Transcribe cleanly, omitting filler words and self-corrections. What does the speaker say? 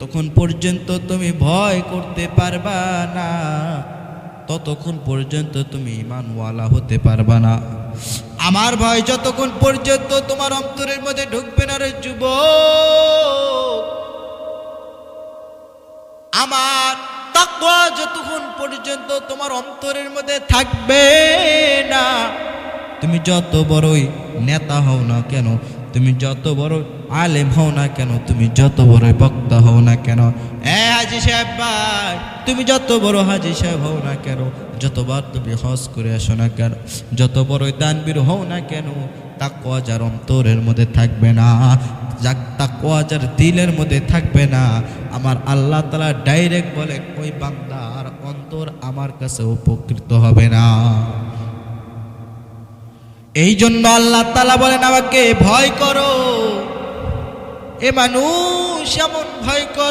তখন পর্যন্ত তুমি ভয় করতে পারবা না, ততক্ষণ পর্যন্ত তুমি ঈমানওয়ালা হতে পারবা না। আমার ভয় যতক্ষণ পর্যন্ত তোমার অন্তরের মধ্যে ঢুকবে না রে যুবক, আমার তাকওয়া যতক্ষণ পর্যন্ত তোমার অন্তরের মধ্যে থাকবে না, তুমি যত বড়ই নেতা হও না কেন, তুমি যত বড় আলেম হও না কেন, তুমি যত বড় বক্তা হও না কেন, হাজী সাহেব ভাই, তুমি যত বড় হাজী সাহেব হও না কেন, যতবার তুমি হজ করে আসো না কেন, যত বড় দানবীর হও না কেন, তাকওয়া যার অন্তরের মধ্যে থাকবে না, তাকওয়া যার দিলের মধ্যে থাকবে না, আমার আল্লাহ তাআলা ডাইরেক্ট বলেন ওই বান্দার অন্তর আমার কাছে উপকৃত হবে না। এই জন্য আল্লাহ তাআলা বলেন আমাকে ভয় করো, এ মানুষ এমন ভয় করো